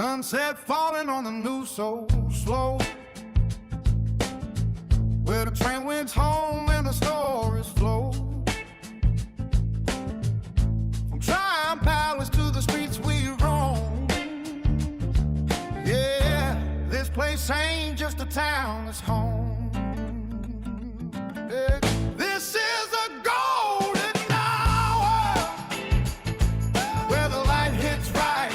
Sunset falling on the news so slow, where the train went home and the stories flow. From Tryon Palace to the streets we roam. Yeah, this place ain't just a town, it's home. Yeah. This is a golden hour, where the light hits right,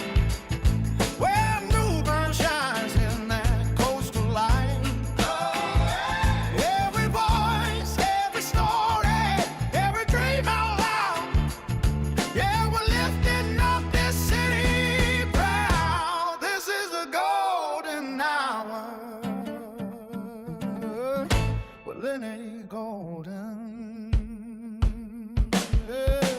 where New Bern shines in that coastal light. Every voice, every story, every dream out loud. Yeah, we're lifting up this city proud. This is the golden hour. Well, it ain't golden. Yeah.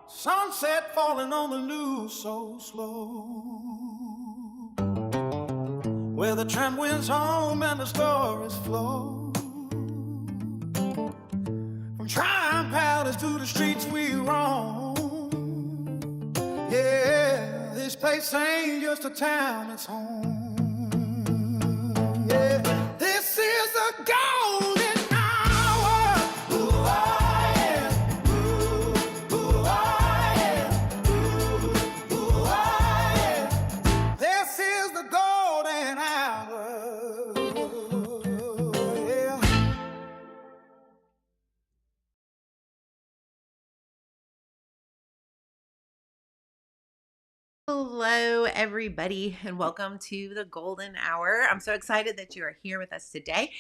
Sunset falling on the news so slow, where the tram winds home and the stories flow. From Tryon Palace to the streets we roam. Yeah, this place ain't just a town, it's home. Yeah, this is a golden hour. Ooh, I am. Ooh, I am. Ooh, I am. This is the golden hour. Yeah. Hello, everybody, and welcome to the Golden Hour. I'm so excited that you are here with us today.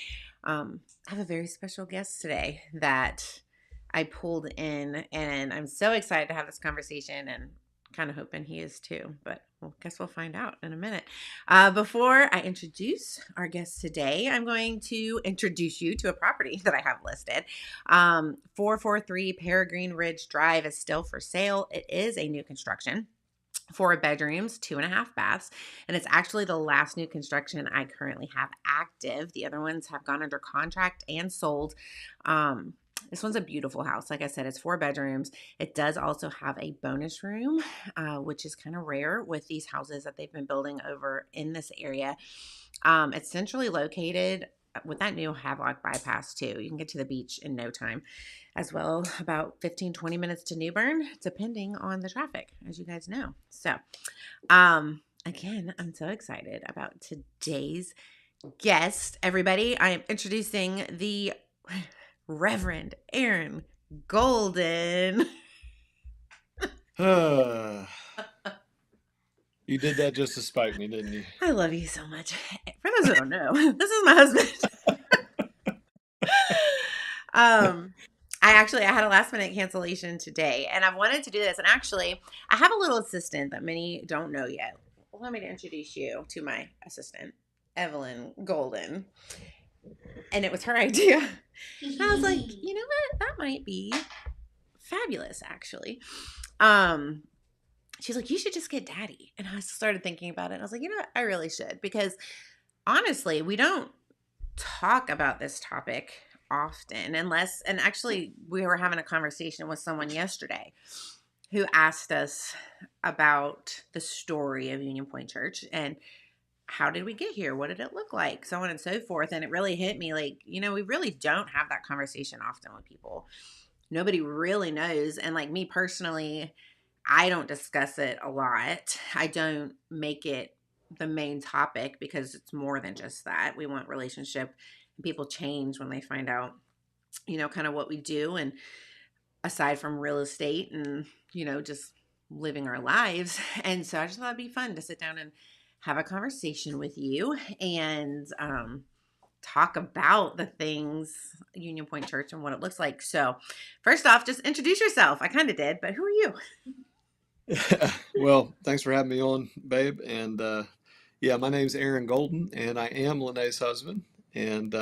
I have a very special guest today that I pulled in, and I'm so excited to have this conversation and kind of hoping he is too, but I guess we'll find out in a minute. Before I introduce our guest today, I'm going to introduce you to a property that I have listed. 443 Peregrine Ridge Drive is still for sale. It is a new construction. 4 bedrooms, 2.5 baths, and it's actually the last new construction I currently have active. The other ones have gone under contract and sold. This one's a beautiful house. Like I said, it's 4 bedrooms. It does also have a bonus room, which is kind of rare with these houses that they've been building over in this area. It's centrally located with that new Havelock bypass too. You can get to the beach in no time. As well, about 15-20 minutes to New Bern, depending on the traffic, as you guys know. So, again, I'm so excited about today's guest. Everybody, I am introducing the Reverend Aaron Golden. You did that just to spite me, didn't you? I love you so much. For those who don't know, this is my husband. I had a last minute cancellation today, and I've wanted to do this. And actually, I have a little assistant that many don't know yet. Allow me to introduce you to my assistant, Evelyn Golden. And it was her idea. And I was like, you know what? That might be fabulous, actually. She's like, you should just get Daddy. And I started thinking about it. And I was like, you know what? I really should. Because honestly, we don't talk about this topic often and actually we were having a conversation with someone yesterday who asked us about the story of Union Point Church and how did we get here? What did it look like? So on and so forth. And it really hit me like, we really don't have that conversation often with people. Nobody really knows. And like me personally, I don't discuss it a lot. I don't make it the main topic because it's more than just that. We want relationship. People change when they find out, kind of what we do. And aside from real estate and, just living our lives. And so I just thought it'd be fun to sit down and have a conversation with you and talk about the things Union Point Church and what it looks like. So, first off, just introduce yourself. I kind of did, but who are you? Well, thanks for having me on, babe. And yeah, my name's Aaron Golden, and I am Lenee's husband. And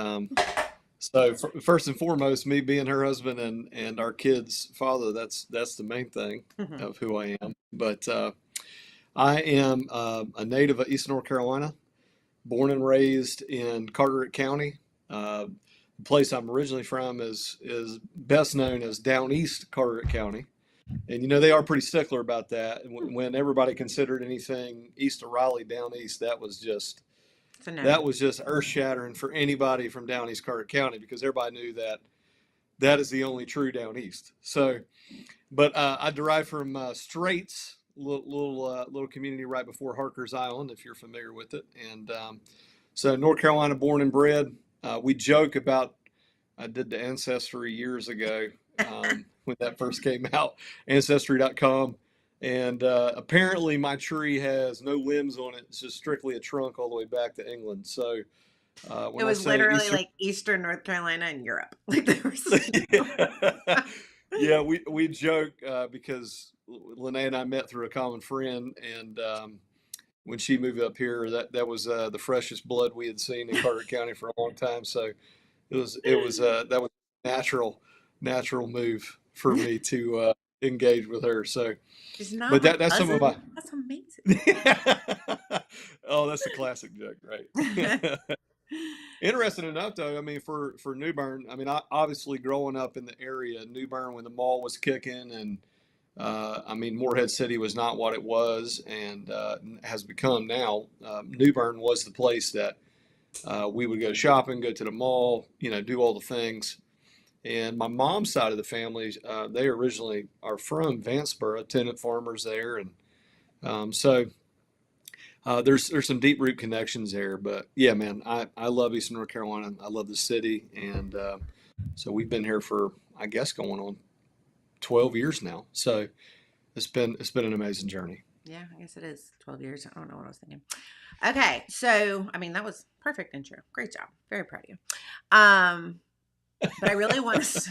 first and foremost, me being her husband and our kids' father, that's the main thing of who I am. But I am a native of East North Carolina, born and raised in Carteret County. The place I'm originally from is best known as Down East Carteret County. And they are pretty stickler about that. And when everybody considered anything east of Raleigh, down east, So, no. that was just earth shattering for anybody from down East Carter County, because everybody knew that that is the only true down east. So, but I derive from Straits, little community right before Harker's Island, if you're familiar with it. And so North Carolina, born and bred. We joke about, I did the ancestry years ago. When that first came out, ancestry.com. And apparently my tree has no limbs on it. It's just strictly a trunk all the way back to England. So It when I was say literally Eastern, like Eastern North Carolina and Europe. Like there was yeah, we joke because Lene and I met through a common friend. And when she moved up here, that was the freshest blood we had seen in Carter County for a long time. So it was that was a natural move for me to engage with her. So, she's not but my that's some of cousin. my. That's amazing. Oh, that's a classic joke, right? Interesting enough, though, I mean, for New Bern, I mean, obviously growing up in the area, New Bern when the mall was kicking, and I mean, Morehead City was not what it was and has become now. New Bern was the place that we would go shopping, go to the mall, do all the things. And my mom's side of the family, they originally are from Vanceboro, tenant farmers there, and so there's some deep root connections there. But yeah, man, I love Eastern North Carolina. I love the city, and so we've been here for, I guess, going on 12 years now. So it's been an amazing journey. Yeah, I guess it is 12 years. I don't know what I was thinking. Okay, so I mean that was perfect intro. Great job. Very proud of you. But I really want to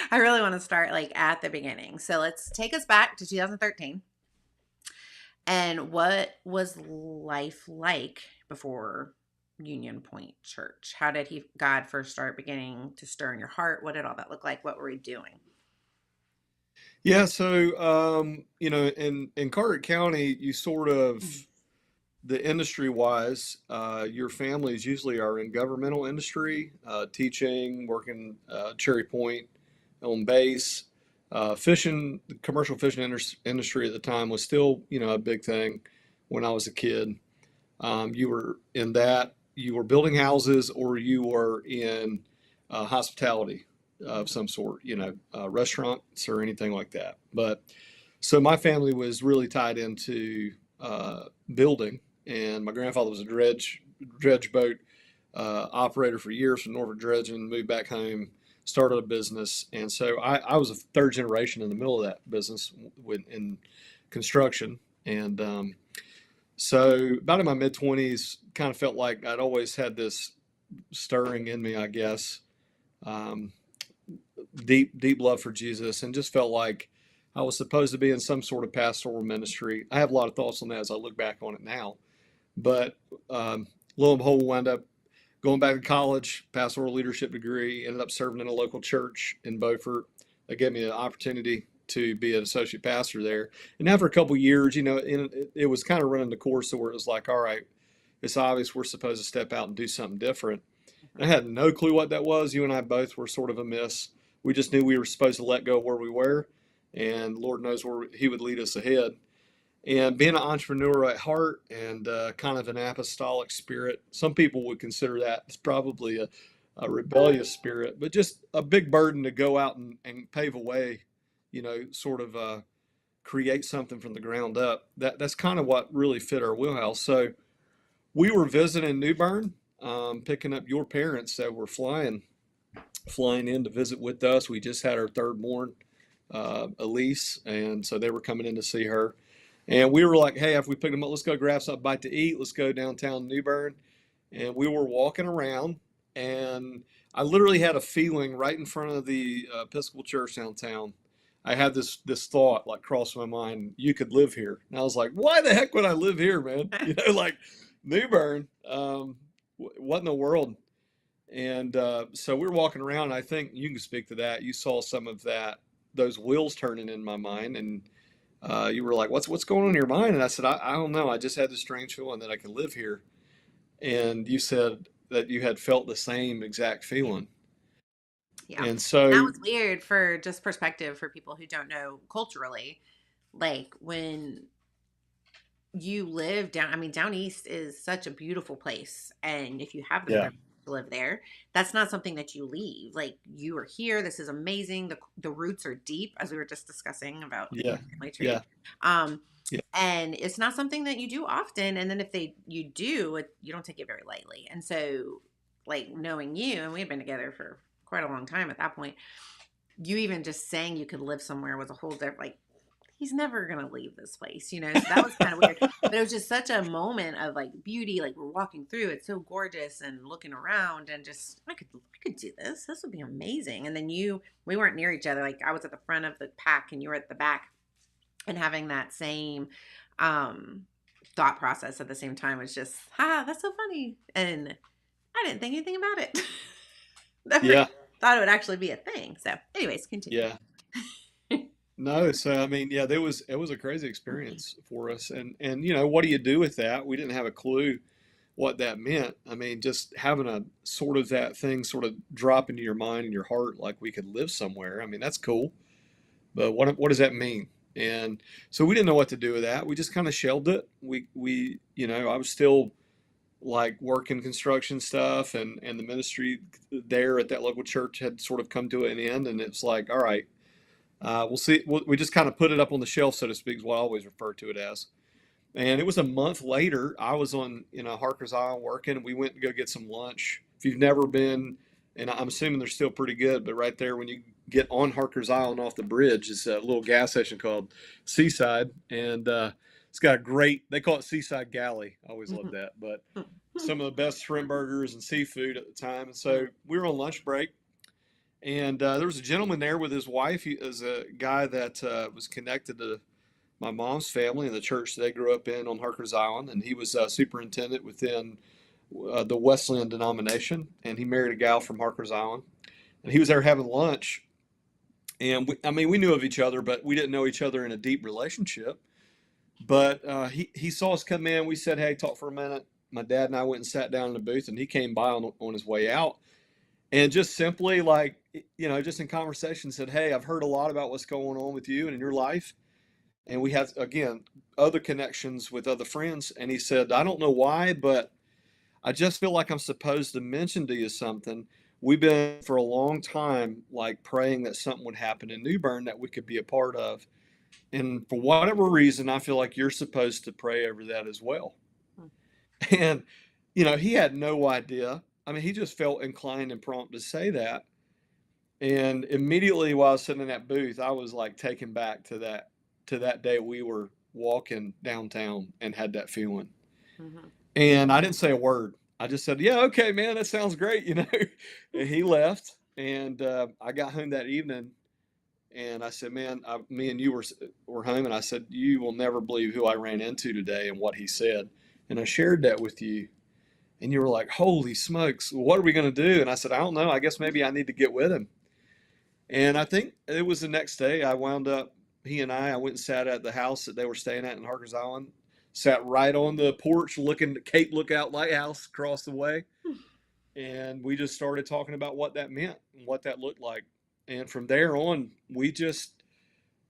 I really want to start like at the beginning. So let's take us back to 2013. And what was life like before Union Point Church? How did God first start beginning to stir in your heart? What did all that look like? What were we doing? Yeah, so in Carteret County, you sort of the industry wise, your families usually are in governmental industry, teaching, working Cherry Point on base. Fishing, the commercial fishing industry at the time was still, a big thing when I was a kid. You were in that, you were building houses, or you were in hospitality of some sort, restaurants or anything like that. But so my family was really tied into building, and my grandfather was a dredge boat operator for years from Norfolk Dredging. Moved back home, started a business, and so I was a third generation in the middle of that business in construction. And so about in my mid 20s, kind of felt like I'd always had this stirring in me, I guess. Um, deep love for Jesus, and just felt like I was supposed to be in some sort of pastoral ministry. I have a lot of thoughts on that as I look back on it now. But lo and behold, wound up going back to college, pastoral leadership degree, ended up serving in a local church in Beaufort. They gave me an opportunity to be an associate pastor there. And after a couple of years, it was kind of running the course where it was like, all right, it's obvious we're supposed to step out and do something different. And I had no clue what that was. You and I both were sort of a miss. We just knew we were supposed to let go of where we were, and Lord knows where He would lead us ahead. And being an entrepreneur at heart, and kind of an apostolic spirit, some people would consider that as probably a rebellious spirit, but just a big burden to go out and pave a way, sort of create something from the ground up. That's kind of what really fit our wheelhouse. So we were visiting New Bern, picking up your parents that were flying in to visit with us. We just had our third born, Elise, and so they were coming in to see her. And we were like, hey, if we pick them up, let's go grab something bite to eat. Let's go downtown New Bern. And we were walking around, and I literally had a feeling right in front of the Episcopal Church downtown. I had this thought like cross my mind, you could live here. And I was like, why the heck would I live here, man? Like New Bern, what in the world? And so we were walking around. And I think you can speak to that. You saw some of those wheels turning in my mind, and you were like, what's going on in your mind? And I said, I don't know. I just had this strange feeling that I could live here. And you said that you had felt the same exact feeling. Yeah. And That so, was weird for just perspective for people who don't know culturally. Like when you live down, I mean, down east is such a beautiful place. And if you have the yeah, privilege to live there, that's not something that you leave. Like you are here. This is amazing. The roots are deep, as we were just discussing about yeah, family tree. yeah, Um, yeah, and it's not something that you do often. And then if you do, you don't take it very lightly. And so, like knowing you, and we had been together for quite a long time at that point. You even just saying you could live somewhere was a whole different. Like he's never gonna leave this place, you know. So that was kind of weird. But it was just such a moment of like beauty. Like we're walking through, it's so gorgeous, and looking around, and just I could do this. This would be amazing. And then we weren't near each other. Like I was at the front of the pack, and you were at the back, and having that same thought process at the same time was just, that's so funny. And I didn't think anything about it. Never yeah, thought it would actually be a thing. So, anyways, continue. yeah. No, so I mean, yeah, it was a crazy experience for us. And what do you do with that? We didn't have a clue what that meant. I mean, just having a sort of that thing sort of drop into your mind and your heart, like we could live somewhere. I mean, that's cool. But what does that mean? And so we didn't know what to do with that. We just kind of shelved it. I was still like working construction stuff, and the ministry there at that local church had sort of come to an end, and it's like, all right, we'll see. We just kind of put it up on the shelf, so to speak, is what I always refer to it as. And it was a month later. I was on, Harker's Island working. We went to go get some lunch. If you've never been, and I'm assuming they're still pretty good, but right there when you get on Harker's Island off the bridge, it's a little gas station called Seaside, and it's got a great. They call it Seaside Galley. I always loved that, but some of the best shrimp burgers and seafood at the time. And so we were on lunch break, and there was a gentleman there with his wife. He was a guy that was connected to my mom's family and the church they grew up in on Harker's Island, and he was superintendent within the Wesleyan denomination, and he married a gal from Harker's Island, and he was there having lunch, and we knew of each other, but we didn't know each other in a deep relationship. But he saw us come in. We said, "Hey, talk for a minute." My dad and I went and sat down in the booth, and he came by on his way out, and just simply like just in conversation said, "Hey, I've heard a lot about what's going on with you and in your life." And we had, again, other connections with other friends. And he said, I don't know why, but I just feel like I'm supposed to mention to you something. We've been for a long time, like praying that something would happen in New Bern that we could be a part of. And for whatever reason, I feel like you're supposed to pray over that as well. And, he had no idea. I mean, he just felt inclined and prompt to say that. And immediately while I was sitting in that booth, I was like taken back to that day we were walking downtown and had that feeling. Mm-hmm. And I didn't say a word. I just said, yeah, okay, man, that sounds great, And he left, and I got home that evening, and I said, man, me and you were home, and I said, you will never believe who I ran into today and what he said. And I shared that with you, and you were like, holy smokes, what are we going to do? And I said, I don't know. I guess maybe I need to get with him. And I think it was the next day I wound up, he and I went and sat at the house that they were staying at in Harker's Island, sat right on the porch looking at Cape Lookout Lighthouse across the way. And we just started talking about what that meant and what that looked like. And from there on, we just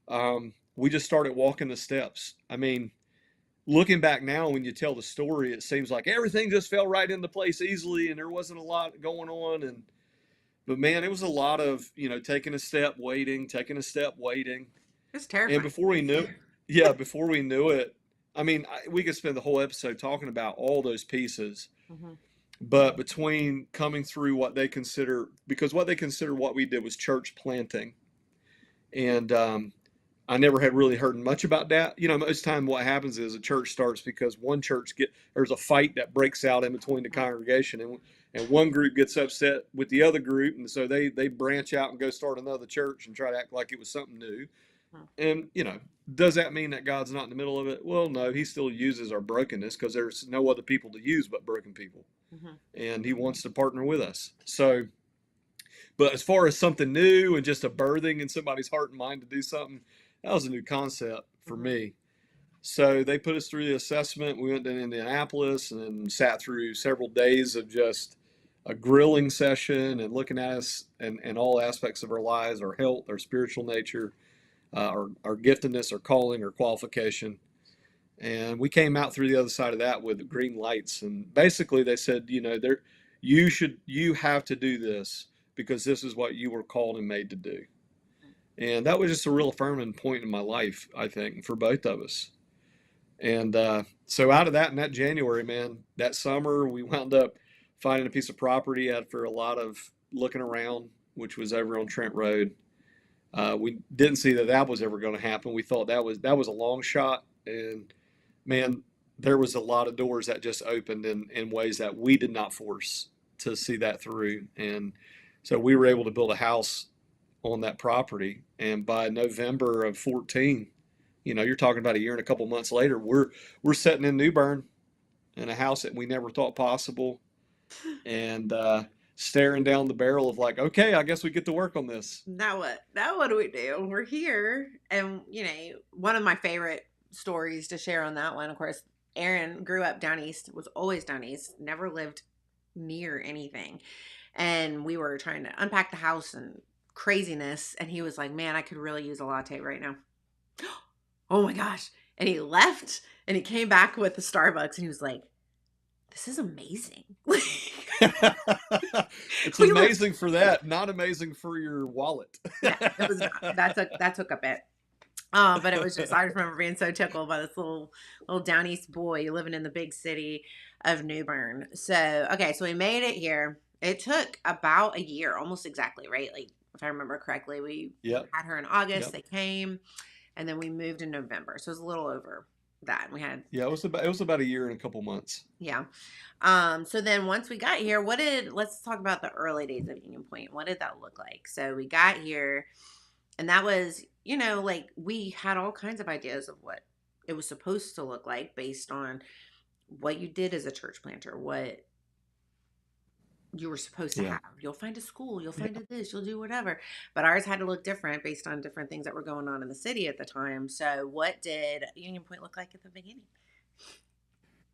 started walking the steps. I mean, looking back now, when you tell the story, it seems like everything just fell right into place easily and there wasn't a lot going on. But man, it was a lot of, taking a step, waiting, taking a step, waiting. It's terrifying. And before we knew it, I mean, we could spend the whole episode talking about all those pieces. Mm-hmm. But between coming through what they consider what we did was church planting. And I never had really heard much about that. You know, most time what happens is a church starts because one church there's a fight that breaks out in between the congregation, and one group gets upset with the other group, and so they branch out and go start another church and try to act like it was something new. And you know, does that mean that God's not in the middle of it? Well, no, He still uses our brokenness because there's no other people to use but broken people, and He wants to partner with us. So, but as far as something new and just a birthing in somebody's heart and mind to do something, that was a new concept for me. So they put us through the assessment. We went to Indianapolis and sat through several days of just a grilling session and looking at us and all aspects of our lives, our health, our spiritual nature, our giftedness, our calling, our qualification. And we came out through the other side of that with green lights. And basically they said, you know, you have to do this because this is what you were called and made to do. And that was just a real affirming point in my life, I think, for both of us. And so out of that, in that January, man, that summer, we wound up finding a piece of property after a lot of looking around, which was over on Trent Road. We didn't see that was ever going to happen. We thought that was a long shot. And man, there was a lot of doors that just opened in ways that we did not force to see that through. And so we were able to build a house on that property, and by November of 14, you know, you're talking about a year and a couple months later, we're sitting in New Bern in a house that we never thought possible, and staring down the barrel of like, okay, I guess we get to work on this. Now what do we do? We're here, and you know, one of my favorite stories to share on that one, of course, Aaron grew up down east, was always down east, never lived near anything, and we were trying to unpack the house and craziness, and he was like, man, I could really use a latte right now. Oh my gosh. And he left and he came back with the Starbucks, and he was like, this is amazing. It's amazing for that, not amazing for your wallet. Yeah, it was not. That took a bit. But it was just, I remember being so tickled by this little down east boy living in the big city of New Bern. So okay, so we made it here. It took about a year, almost exactly, right? Like, if I remember correctly, we had her in August. They came, and then we moved in November. So it was a little over that. We had it was about a year and a couple months. Yeah. So then once we got here, let's talk about the early days of Union Point. What did that look like? So we got here, and that was, you know, like, we had all kinds of ideas of what it was supposed to look like based on what you did as a church planter, what you were supposed to have. You'll find a school, you'll find a this, you'll do whatever. But ours had to look different based on different things that were going on in the city at the time. So what did Union Point look like at the beginning?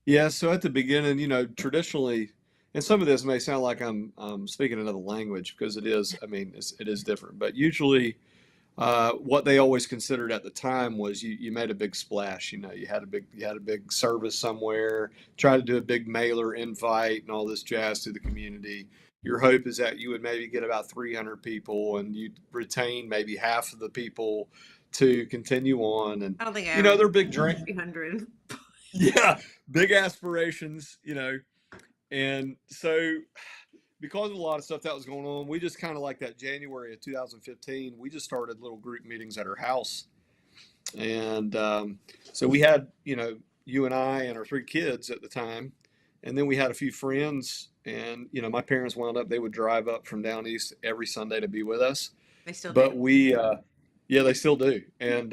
Yeah, so at the beginning, you know, traditionally, and some of this may sound like I'm speaking another language because it is, I mean, it is different, but usually what they always considered at the time was you made a big splash. You know, you had a big service somewhere, try to do a big mailer invite and all this jazz to the community. Your hope is that you would maybe get about 300 people, and you'd retain maybe half of the people to continue on. And I don't think you know, they're big dreams. 300. Yeah, big aspirations. You know, and so, because of a lot of stuff that was going on, we just kind of, like, that January of 2015, we just started little group meetings at our house. And so we had, you know, you and I and our 3 kids at the time. And then we had a few friends. And, you know, my parents wound up, they would drive up from down east every Sunday to be with us. They still do. But yeah, they still do. And,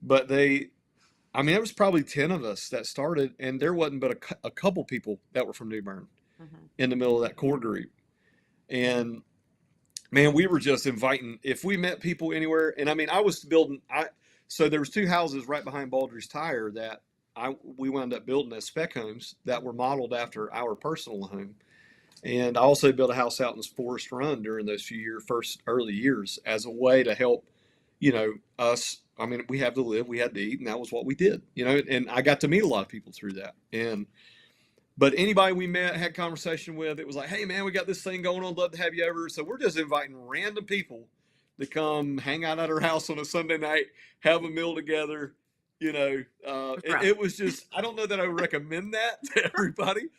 but I mean, there was probably 10 of us that started, and there wasn't but a couple people that were from New Bern in the middle of that core group. And man, we were just inviting, if we met people anywhere. And I mean, so there was 2 houses right behind Baldry's Tire that we wound up building as spec homes that were modeled after our personal home. And I also built a house out in Forest Run during those first early years as a way to help, you know, us. I mean, we had to live, we had to eat, and that was what we did, you know, and I got to meet a lot of people through that. But anybody we met, had conversation with, it was like, hey man, we got this thing going on, love to have you over. So we're just inviting random people to come hang out at our house on a Sunday night, have a meal together. You know, it was just, I don't know that I would recommend that to everybody,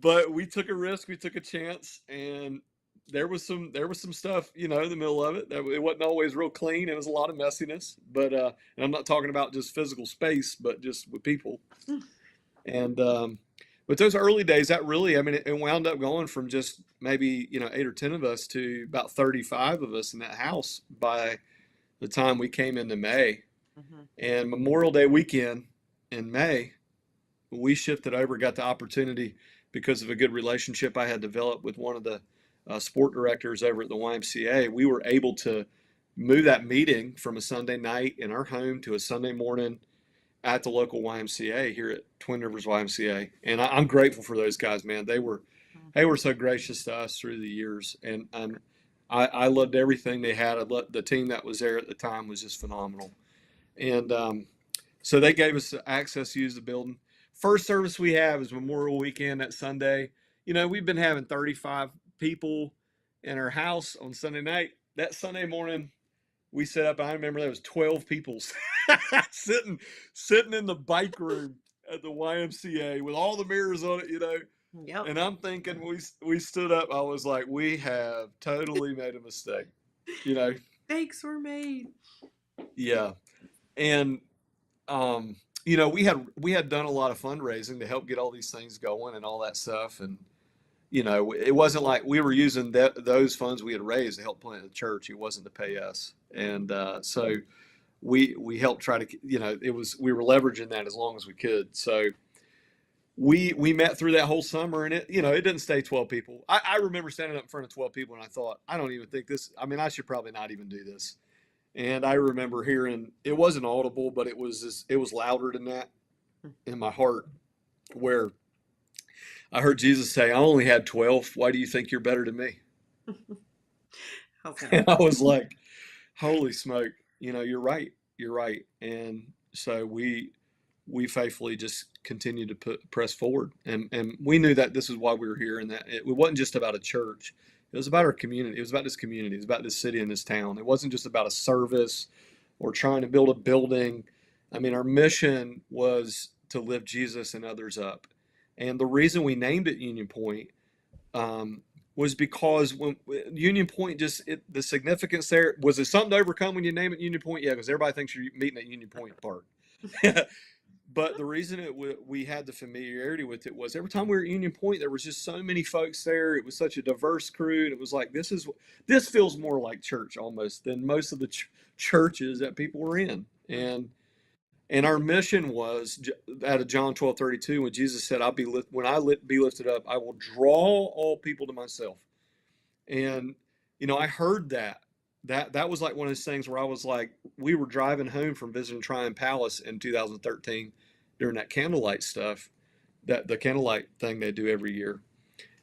but we took a risk, we took a chance, and there was some stuff, in the middle of it. It wasn't always real clean. It was a lot of messiness. But and I'm not talking about just physical space, but just with people. And but those early days, that really, I mean, it wound up going from just maybe 8 or 10 of us to about 35 of us in that house by the time we came into May. Mm-hmm. And Memorial Day weekend in May, we shifted over, got the opportunity because of a good relationship I had developed with one of the sport directors over at the YMCA. We were able to move that meeting from a Sunday night in our home to a Sunday morning at the local YMCA here at Twin Rivers YMCA. And I'm grateful for those guys, man. They were so gracious to us through the years. And I loved everything they had. I loved the team that was there at the time was just phenomenal. And so they gave us access to use the building. First service we have is Memorial Weekend that Sunday. We've been having 35 people in our house on Sunday night. That Sunday morning, we set up. I remember there was 12 people sitting in the bike room at the YMCA with all the mirrors on it, Yep. And I'm thinking we stood up. I was like, we have totally made a mistake, Mistakes were made. Yeah, and we had done a lot of fundraising to help get all these things going and all that stuff, and it wasn't like we were using those funds we had raised to help plant the church. It wasn't to pay us, and so we helped try to, we were leveraging that as long as we could. So we met through that whole summer, and it didn't stay 12 people. I remember standing up in front of 12 people, and I thought, I don't even think this. I mean, I should probably not even do this. And I remember hearing, it wasn't audible, but it was louder than that in my heart, where I heard Jesus say, I only had 12. Why do you think you're better than me? And I was like, holy smoke, you're right. You're right. And so we faithfully just continued to press forward. And we knew that this is why we were here, and that it wasn't just about a church. It was about our community. It was about this community. It was about this city and this town. It wasn't just about a service or trying to build a building. I mean, our mission was to lift Jesus and others up. And the reason we named it Union Point was because when Union Point, the significance there, was it something to overcome when you name it Union Point? Yeah, because everybody thinks you're meeting at Union Point Park. But the reason we had the familiarity with it was every time we were at Union Point, there was just so many folks there. It was such a diverse crew, and it was like, this feels more like church almost than most of the churches that people were in. And our mission was out of John 12:32, when Jesus said, when I be lifted up, I will draw all people to myself. And I heard that. That was like one of those things where I was like, we were driving home from visiting Tryon Palace in 2013 during that candlelight stuff, the candlelight thing they do every year.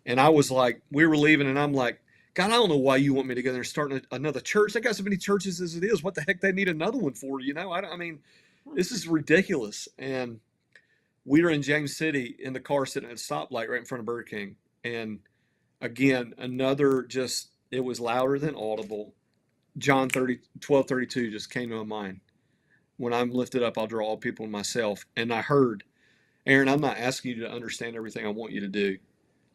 And I was like, we were leaving, and I'm like, God, I don't know why you want me to go there and start another church. They got so many churches as it is. What the heck they need another one for? I mean, this is ridiculous. And we were in James City in the car sitting at a stoplight right in front of Burger King. And again, it was louder than audible. John 12:32 just came to my mind. When I'm lifted up, I'll draw all people to myself. And I heard, Aaron, I'm not asking you to understand everything I want you to do.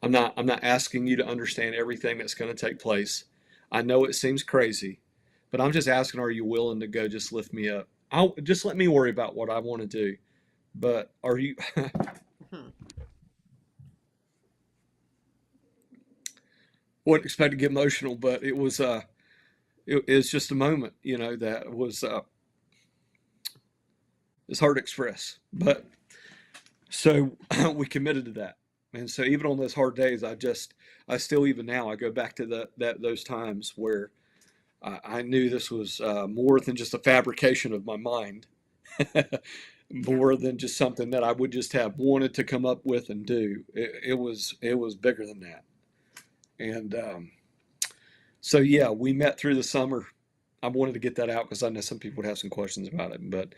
I'm not asking you to understand everything that's going to take place. I know it seems crazy, but I'm just asking, are you willing to go just lift me up? Just let me worry about what I want to do. But are you? Wouldn't expect to get emotional, but it was it's just a moment, that was it's hard to express. But so we committed to that. And so even on those hard days, I still, even now, I go back to those times where I knew this was more than just a fabrication of my mind, more than just something that I would just have wanted to come up with and do. It was bigger than that. And so, yeah, we met through the summer. I wanted to get that out because I know some people would have some questions about it. But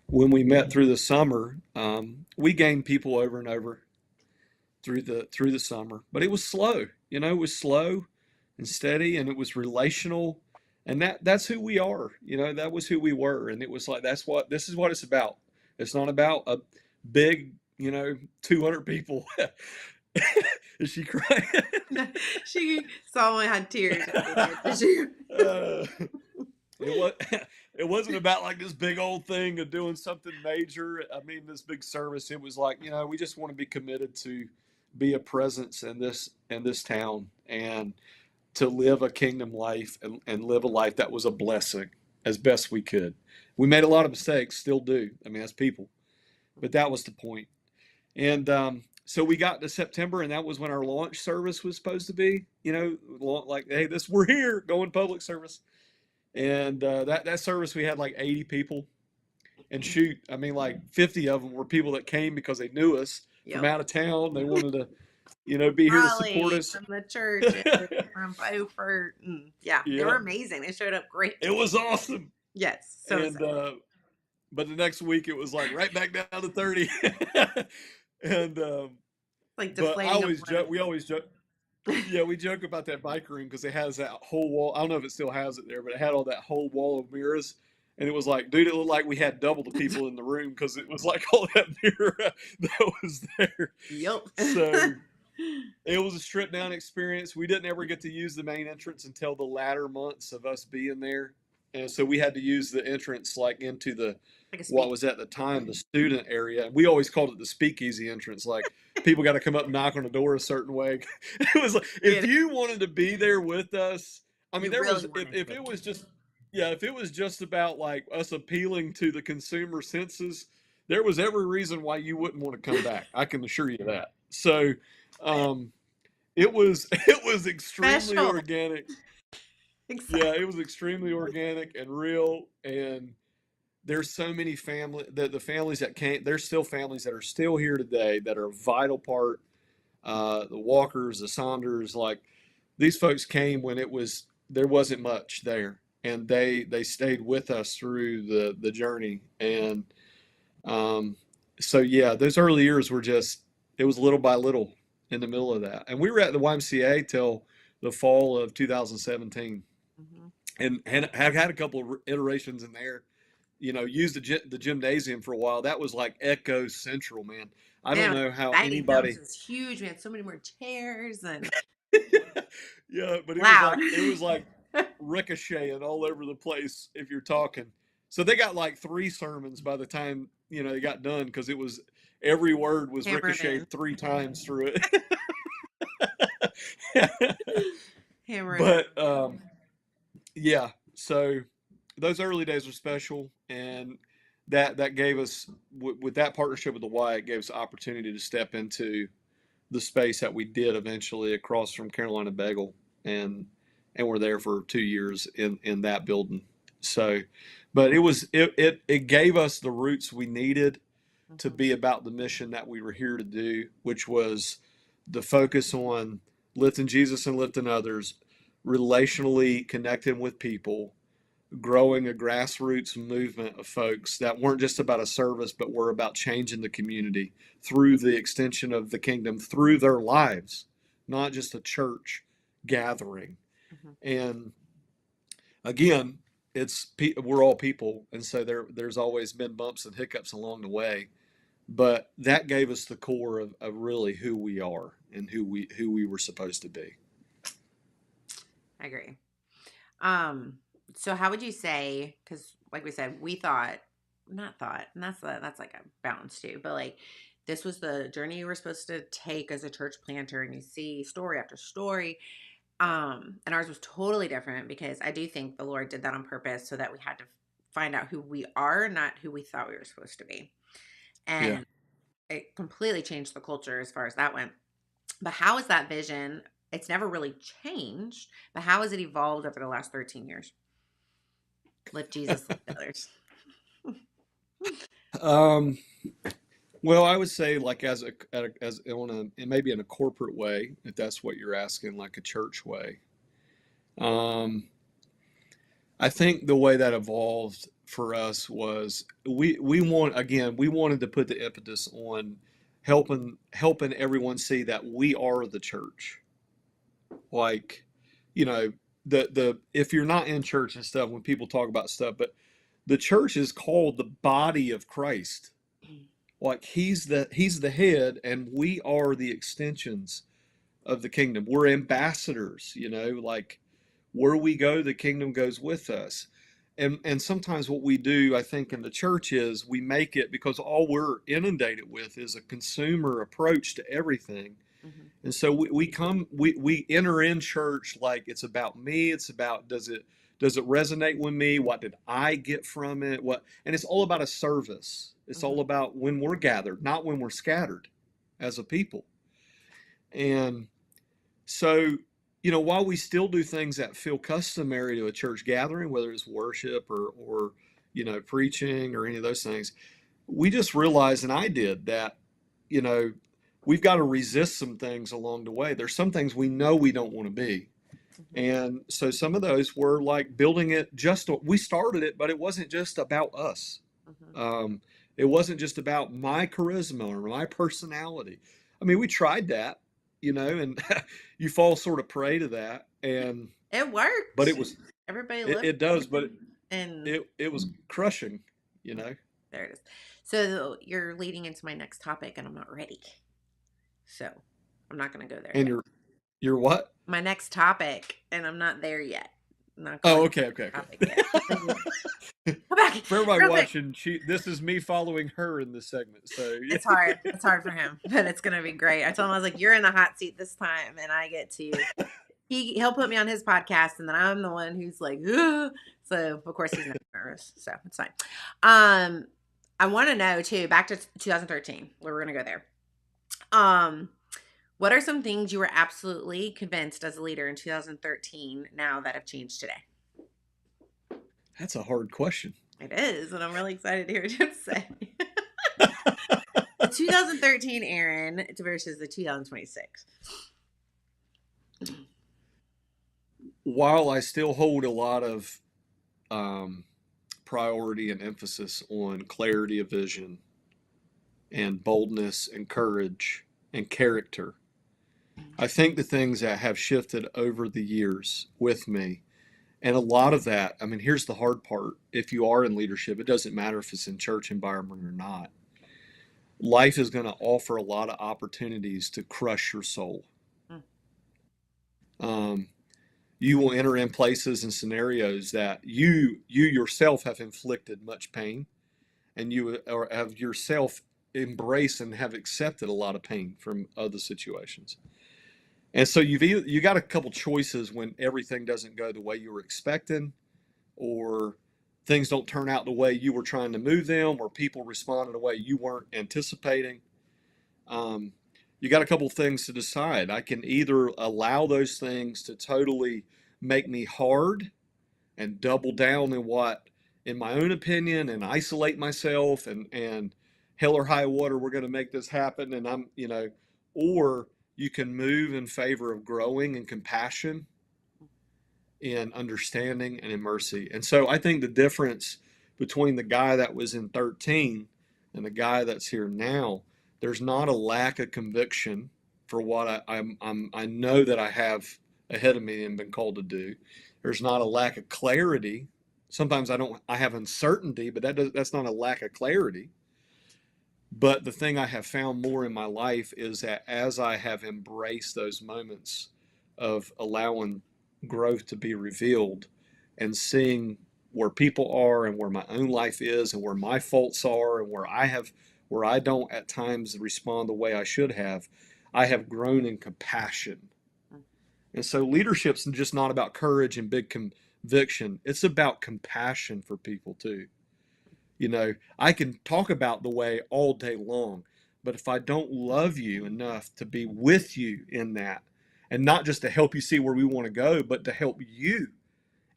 when we met through the summer, we gained people over and over through the summer. But it was slow. It was slow and steady, and it was relational. And that's who we are. That was who we were. And it was like, this is what it's about. It's not about a big, 200 people. Is she crying? She saw I had tears. Did she? Uh, it was. It wasn't about like this big old thing of doing something major. I mean, this big service. It was like, we just want to be committed to be a presence in this town and to live a kingdom life and live a life that was a blessing as best we could. We made a lot of mistakes, still do. I mean, as people, but that was the point. And so we got to September, and that was when our launch service was supposed to be. Like, hey, we're here, going public service. And that service, we had like 80 people. And shoot, I mean, like 50 of them were people that came because they knew us from Yep. out of town. They wanted to, be here to support Raleigh, us. from the church, from Beaufort. Yeah, they were Yeah, amazing. They showed up great. it was awesome. Yes. So And but the next week it was like right back down to 30. And like but deflating. we always joke. Yeah, we joke about that bike room because it has that whole wall. I don't know if it still has it there, but it had all that whole wall of mirrors. And it was like, dude, it looked like we had double the people in the room because it was like all that mirror that was there. Yep. So it was a stripped down experience. We didn't ever get to use the main entrance until the latter months of us being there. And so we had to use the entrance like into the Like a what was at the time the student area. We always called it the speakeasy entrance. Like people got to come up and knock on the door a certain way. It was like if you wanted to be there with us, I mean, there was if it was just if it was just about like us appealing to the consumer senses, there was every reason why you wouldn't want to come back. I can assure you that. So it was extremely Special. organic. Exactly. Yeah, it was extremely organic and real. And there's so many the families that came. There's still families that are still here today that are a vital part. The Walkers, the Saunders, like these folks came when there wasn't much there, and they stayed with us through the journey. And so yeah, those early years were just it was little by little in the middle of that, and we were at the YMCA till the fall of 2017. And have had a couple of iterations in there. Used the gymnasium for a while. That was like Echo Central, man. I don't know how anybody. It was huge. We had so many more chairs and Yeah, but loud. It was like ricocheting all over the place if you're talking. So they got like 3 sermons by the time they got done because it was every word was ricocheted 3 times through it. But yeah, so those early days were special, and that gave us with that partnership with the Y, it gave us the opportunity to step into the space that we did eventually across from Carolina Bagel, and we're there for 2 years in that building. So, but it gave us the roots we needed to be about the mission that we were here to do, which was the focus on lifting Jesus and lifting others, relationally connecting with people, growing a grassroots movement of folks that weren't just about a service, but were about changing the community through the extension of the kingdom, through their lives, not just a church gathering. And again, we're all people, and so there's always been bumps and hiccups along the way, but that gave us the core of really who we are and who we were supposed to be. I agree. So how would you say, because like we said, we not thought, and that's like a balance too, but like this was the journey you were supposed to take as a church planter, and you see story after story. And ours was totally different because I do think the Lord did that on purpose so that we had to find out who we are, not who we thought we were supposed to be. And it completely changed the culture as far as that went. But how is that vision? It's never really changed, but how has it evolved over the last 13 years? Lift Jesus, lift others. Well, I would say like maybe in a corporate way, if that's what you're asking, like a church way. I think the way that evolved for us was we wanted to put the impetus on helping everyone see that we are the church. Like, the if you're not in church and stuff, when people talk about stuff, but the church is called the body of Christ. Like he's the head, and we are the extensions of the kingdom. We're ambassadors, like where we go, the kingdom goes with us. And sometimes what we do, I think, in the church is we make it because all we're inundated with is a consumer approach to everything. Mm-hmm. And so we enter in church like it's about me. It's about does it resonate with me? What did I get from it? And it's all about a service. It's all about when we're gathered, not when we're scattered as a people. And so, while we still do things that feel customary to a church gathering, whether it's worship or preaching or any of those things, we just realized, and I did, that, we've got to resist some things along the way. There's some things we know we don't want to be. And so some of those were like building it we started it, but it wasn't just about us. It wasn't just about my charisma or my personality. I mean, we tried that, and you fall sort of prey to that. And it worked. But it was, everybody it does, but and it was crushing, There it is. So you're leading into my next topic and I'm not ready. So I'm not going to go there. And you're what? My next topic, and I'm not there yet. Okay. Come back. For everybody watching, this is me following her in this segment. So yeah. It's hard. It's hard for him, but it's gonna be great. I told him, I was like, "You're in the hot seat this time, and I get to." He'll put me on his podcast, and then I'm the one who's like, ugh. So of course he's not nervous, so it's fine. I want to know too. Back to 2013, we're gonna go there. What are some things you were absolutely convinced as a leader in 2013 now that have changed today? That's a hard question. It is, and I'm really excited to hear what you have to say. 2013 Aaron versus the 2026. While I still hold a lot of priority and emphasis on clarity of vision and boldness and courage and character, I think the things that have shifted over the years with me, and a lot of that, I mean, here's the hard part. If you are in leadership, it doesn't matter if it's in church environment or not. Life is going to offer a lot of opportunities to crush your soul. You will enter in places and scenarios that you yourself have inflicted much pain, and you have yourself embraced and have accepted a lot of pain from other situations. And so you got a couple choices when everything doesn't go the way you were expecting, or things don't turn out the way you were trying to move them, or people respond in a way you weren't anticipating. You got a couple things to decide. I can either allow those things to totally make me hard and double down in my own opinion, and isolate myself and hell or high water, we're going to make this happen. And or you can move in favor of growing in compassion, in understanding, and in mercy. And so I think the difference between the guy that was in 13 and the guy that's here now, there's not a lack of conviction for what I know that I have ahead of me and been called to do. There's not a lack of clarity. Sometimes I have uncertainty, but that's not a lack of clarity. But the thing I have found more in my life is that as I have embraced those moments of allowing growth to be revealed and seeing where people are and where my own life is and where my faults are and where I don't at times respond the way I should have, I have grown in compassion. And so leadership's just not about courage and big conviction. It's about compassion for people too. I can talk about the way all day long, but if I don't love you enough to be with you in that, and not just to help you see where we want to go, but to help you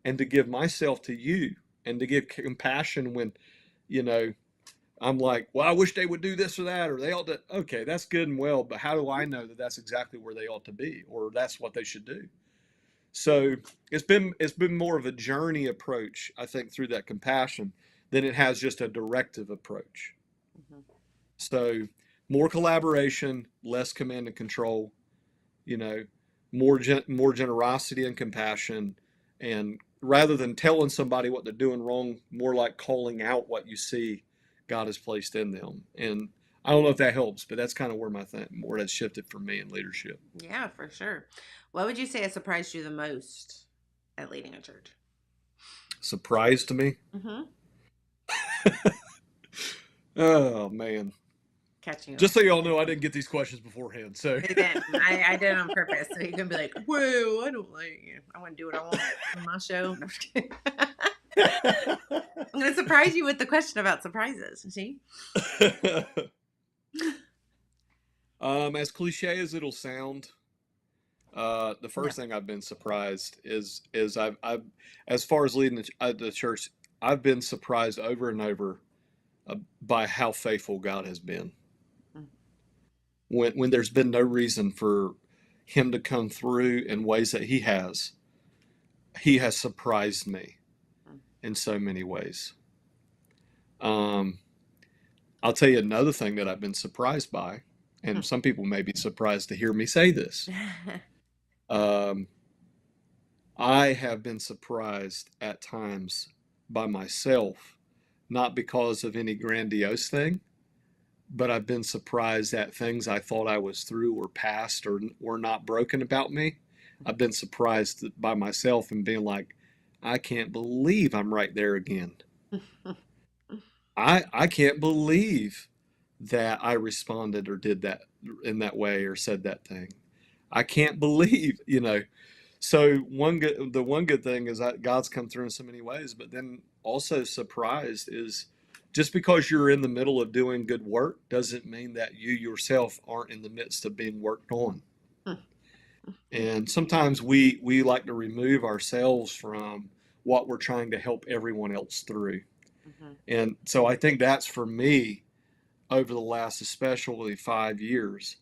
and to give myself to you and to give compassion when, I'm like, well, I wish they would do this or that, or they ought to. Okay, that's good and well, but how do I know that that's exactly where they ought to be, or that's what they should do? So it's been more of a journey approach, I think, through that compassion than it has just a directive approach. So more collaboration, less command and control, more generosity and compassion, and rather than telling somebody what they're doing wrong, more like calling out what you see God has placed in them. And I don't know if that helps, but that's kind of where where that's shifted for me in leadership. Yeah, for sure. What would you say has surprised you the most at leading a church? Surprise to me. Mm-hmm. Oh man. Catching you Just off. so y'all know, I didn't get these questions beforehand. So Again, I did it on purpose, so you can be like, "Whoa, I don't like you. I want to do what I want on my show." No, I'm just kidding. I'm going to surprise you with the question about surprises. See? as cliche as it'll sound, the Yeah. first thing I've been surprised is I've as far as leading the church, I've been surprised over and over by how faithful God has been. Mm. When there's been no reason for Him to come through in ways that He has surprised me Mm. in so many ways. Um, I'll tell you another thing that I've been surprised by, and some people may be surprised to hear me say this. Um, I have been surprised at times by myself, not because of any grandiose thing, but I've been surprised at things I thought I was through or past or were not broken about me. I've been surprised by myself and being like, I can't believe I'm right there again. I can't believe that I responded or did that in that way or said that thing. I can't believe, you know. So the one good thing is that God's come through in so many ways, but then also surprised is just because you're in the middle of doing good work doesn't mean that you yourself aren't in the midst of being worked on. And sometimes we like to remove ourselves from what we're trying to help everyone else through. Mm-hmm. And so I think that's for me over the last especially 5 years,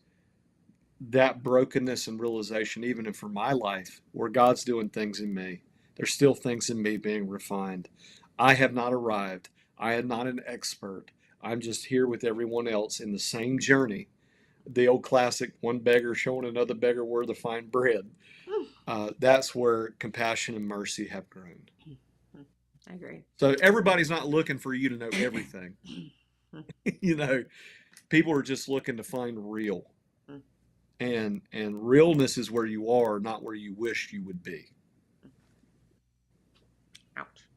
that brokenness and realization, even for my life, where God's doing things in me, there's still things in me being refined. I have not arrived. I am not an expert. I'm just here with everyone else in the same journey. The old classic, one beggar showing another beggar where to find bread. That's where compassion and mercy have grown. I agree. So everybody's not looking for you to know everything. You know, people are just looking to find real. And realness is where you are, not where you wish you would be. Ouch.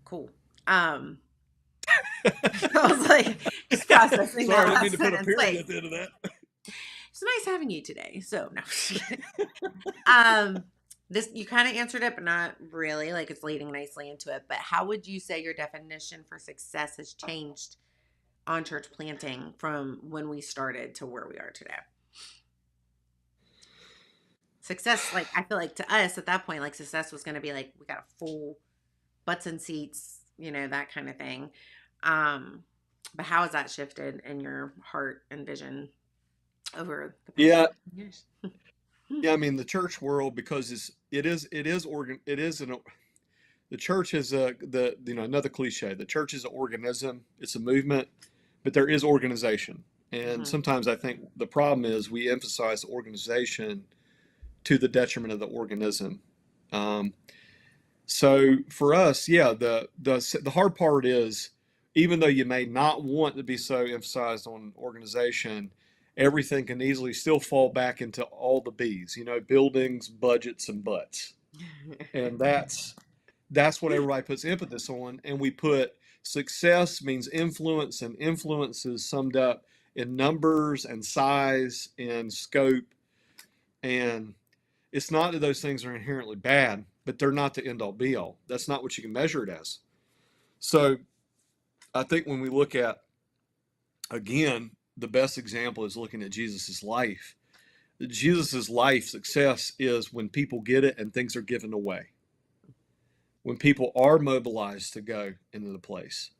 Cool. I was like just processing Sorry, that I didn't mean last to put a sentence. period Like, at the end of that. it's nice having you today. So no. This you kind of answered it, but not really. Like it's leading nicely into it. But how would you say your definition for success has changed on church planting from when we started to where we are today? Success, like I feel like to us at that point, like success was going to be like we got a full butts and seats, that kind of thing. But how has that shifted in your heart and vision over the past Yeah, years? yeah. I mean, the church world, because the church is another cliche. The church is an organism. It's a movement, but there is organization. And Mm-hmm. sometimes I think the problem is we emphasize organization to the detriment of the organism. Um, so for us, yeah, the hard part is, even though you may not want to be so emphasized on organization, everything can easily still fall back into all the B's, buildings, budgets, and butts. And that's what everybody puts impetus on. And we put success means influence, and influence is summed up in numbers and size and scope. And it's not that those things are inherently bad, but they're not the end all be all. That's not what you can measure it as. So I think when we look at, again, the best example is looking at Jesus's life. Jesus's life success is when people get it and things are given away. When people are mobilized to go into the place.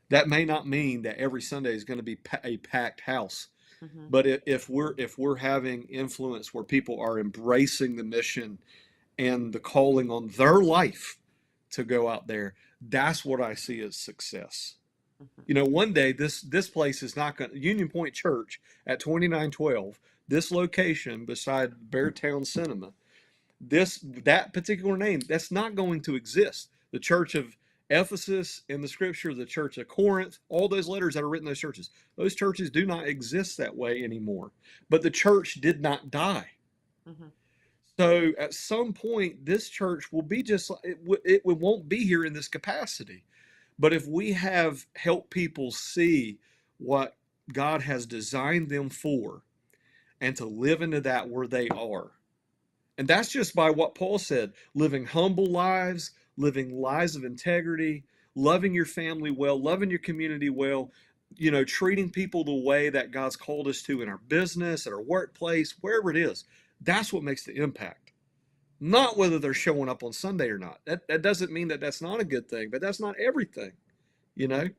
That may not mean that every Sunday is going to be a packed house. Mm-hmm. But if we're having influence where people are embracing the mission and the calling on their life to go out there, that's what I see as success. Mm-hmm. One day this place is not going to, Union Point Church at 2912, this location beside Beartown Cinema, that particular name, that's not going to exist. The church of Ephesus in the scripture, the church of Corinth, all those letters that are written in those churches do not exist that way anymore. But the church did not die. Mhm. So at some point, this church will be just like it won't be here in this capacity. But if we have helped people see what God has designed them for and to live into that where they are, and that's just by what Paul said, living humble lives, living lives of integrity, loving your family well, loving your community well, treating people the way that God's called us to in our business, at our workplace, wherever it is. That's what makes the impact. Not whether they're showing up on Sunday or not. That doesn't mean that that's not a good thing, but that's not everything, you know?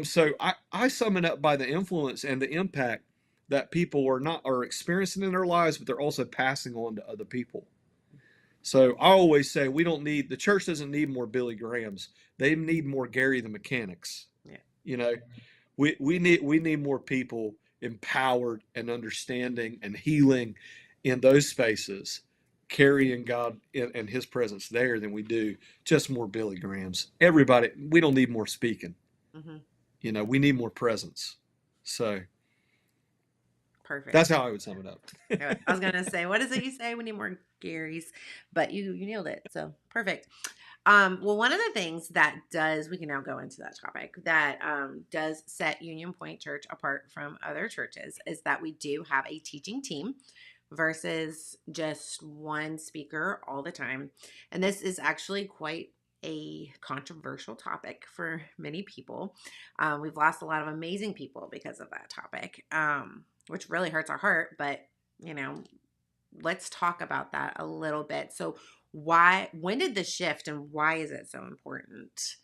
So I sum it up by the influence and the impact that people are experiencing in their lives, but they're also passing on to other people. So I always say the church doesn't need more Billy Grahams. They need more Gary the Mechanics. Yeah. You know, we need more people empowered and understanding and healing in those spaces, carrying God and His presence there than we do just more Billy Grahams. Everybody, we don't need more speaking. Mm-hmm. We need more presence. So Perfect. that's how I would sum it up. I was gonna say, what is it you say? We need more Garys, but you nailed it. So perfect. Well, one of the things that we can now go into that topic that does set Union Point Church apart from other churches is that we do have a teaching team versus just one speaker all the time. And this is actually quite a controversial topic for many people. We've lost a lot of amazing people because of that topic, which really hurts our heart. But, let's talk about that a little bit. So when did this shift and why is it so important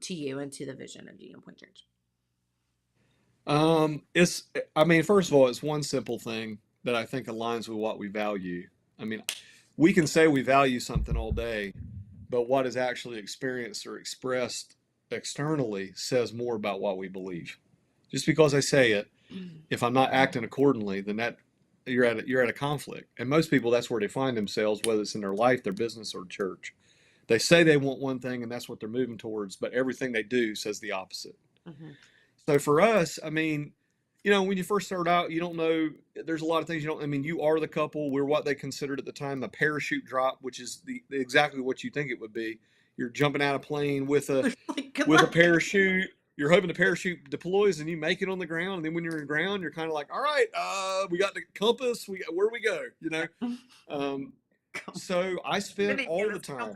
to you and to the vision of Union Point Church? First of all, it's one simple thing that I think aligns with what we value. I mean, we can say we value something all day, but what is actually experienced or expressed externally says more about what we believe. Just because I say it, if I'm not acting accordingly, then that you're at a conflict. And most people, that's where they find themselves, whether it's in their life, their business, or church. They say they want one thing, and that's what they're moving towards, but everything they do says the opposite. Mm-hmm. So for us, when you first start out, you don't know. There's a lot of things you don't. You are the couple. We're what they considered at the time a parachute drop, which is exactly what you think it would be. You're jumping out of a plane with a parachute. You're hoping the parachute deploys and you make it on the ground. And then when you're in the ground, you're kind of like, all right, we got the compass. Where we go? So I spent all the time.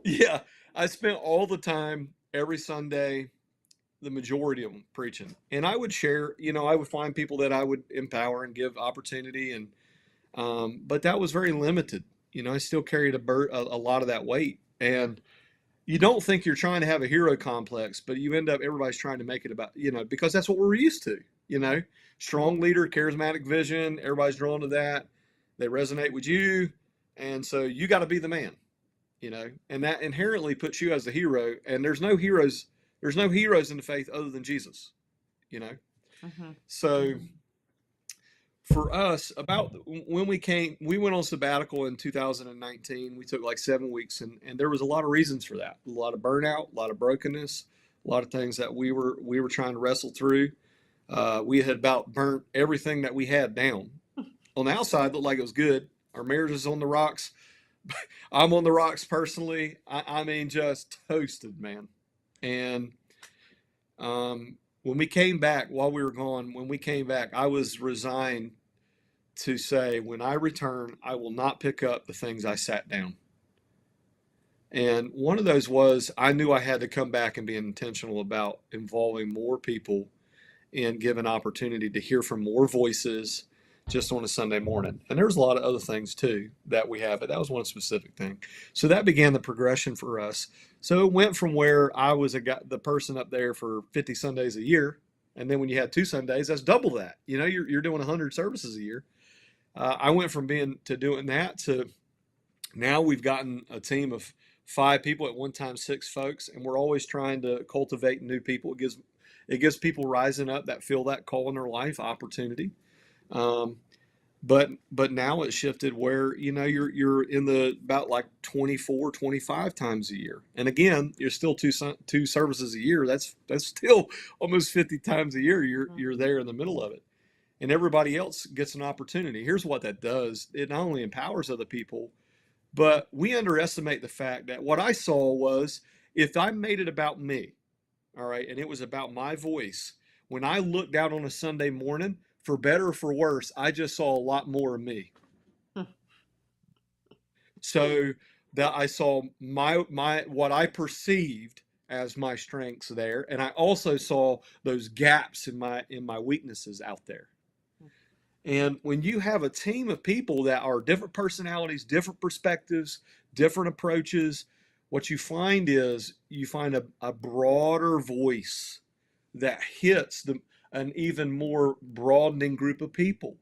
Yeah, I spent all the time every Sunday, the majority of them preaching. And I would share, I would find people that I would empower and give opportunity. But that was very limited. I still carried a lot of that weight. And you don't think you're trying to have a hero complex, but you end up, everybody's trying to make it about, because that's what we're used to, strong leader, charismatic vision. Everybody's drawn to that. They resonate with you. And so you got to be the man, and that inherently puts you as the hero. And there's no heroes in the faith other than Jesus, Mm-hmm. So for us, about when we went on sabbatical in 2019. We took like 7 weeks, and there was a lot of reasons for that. A lot of burnout, a lot of brokenness, a lot of things that we were trying to wrestle through. We had about burnt everything that we had down. On the outside, it looked like it was good. Our marriage is on the rocks. I'm on the rocks personally. Just toasted, man. And when we came back, while we were gone, I was resigned to say, when I return, I will not pick up the things I sat down. And one of those was, I knew I had to come back and be intentional about involving more people and give an opportunity to hear from more voices just on a Sunday morning. And there was a lot of other things too that we have, but that was one specific thing. So that began the progression for us. So it went from where I was the person up there for 50 Sundays a year. And then when you had 2 Sundays, that's double that. You're doing 100 services a year. I went from doing that to now we've gotten a team of 5 people, at one time 6 folks, and we're always trying to cultivate new people. It gives people rising up that feel that call in their life opportunity. But now it's shifted where, you're in the about like 24, 25 times a year. And again, you're still two services a year. That's still almost 50 times a year you're there in the middle of it. And everybody else gets an opportunity. Here's what that does. It not only empowers other people, but we underestimate the fact that what I saw was, if I made it about me, all right, and it was about my voice, when I looked out on a Sunday morning, for better or for worse, I just saw a lot more of me. So that I saw my what I perceived as my strengths there, and I also saw those gaps in my weaknesses out there. And when you have a team of people that are different personalities, different perspectives, different approaches, what you find is you find a broader voice that hits an even more broadening group of people.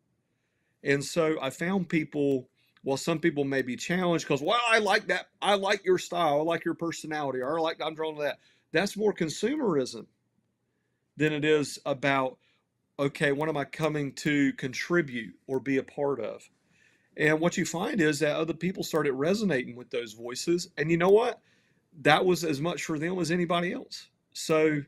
And so I found people, well, some people may be challenged because, well, I like that. I like your style. I like your personality. Or I'm drawn to that. That's more consumerism than it is about, okay, what am I coming to contribute or be a part of? And what you find is that other people started resonating with those voices. And you know what? That was as much for them as anybody else. So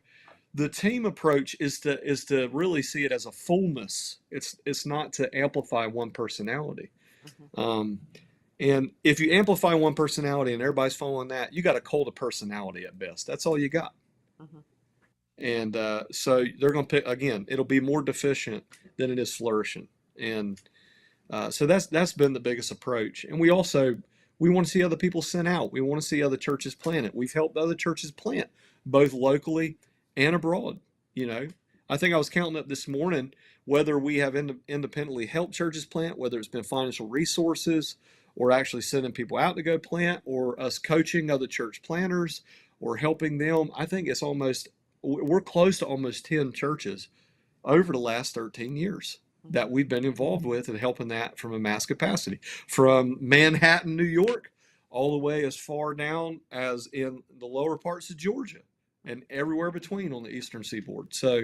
the team approach is to really see it as a fullness. It's not to amplify one personality. Um, and if you amplify one personality and everybody's following that, you got a cult of personality at best. That's all you got. And so they're going to pick again. It'll be more deficient than it is flourishing. And so that's been the biggest approach. And we want to see other people sent out. We want to see other churches planted. We've helped other churches plant both locally and abroad. I think I was counting up this morning whether we have independently helped churches plant, whether it's been financial resources or actually sending people out to go plant, or us coaching other church planters or helping them. I think we're close to almost 10 churches over the last 13 years that we've been involved with and helping that from a mass capacity, from Manhattan, New York, all the way as far down as in the lower parts of Georgia and everywhere between on the eastern seaboard. So